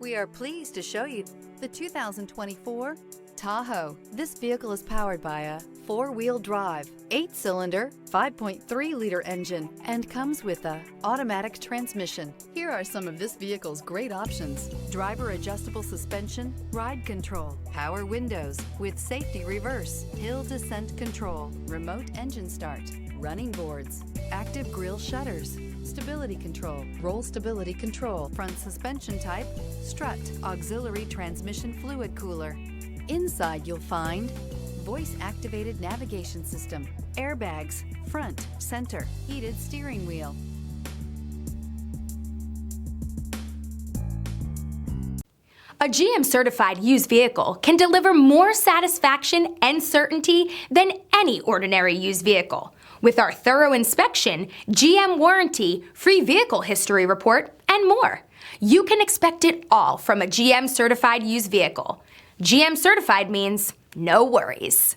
We are pleased to show you the 2024 Tahoe. This vehicle is powered by a four-wheel drive, 8-cylinder, 5.3-liter engine, and comes with a automatic transmission. Here are some of this vehicle's great options: driver adjustable suspension, ride control, power windows with safety reverse, hill descent control, remote engine start, running boards, active grille shutters, stability control, roll stability control, front suspension type, strut, auxiliary transmission fluid cooler. Inside you'll find voice-activated navigation system, airbags, front, center, heated steering wheel. A GM-certified used vehicle can deliver more satisfaction and certainty than any ordinary used vehicle. With our thorough inspection, GM warranty, free vehicle history report, and more. You can expect it all from a GM-certified used vehicle. GM-certified means no worries.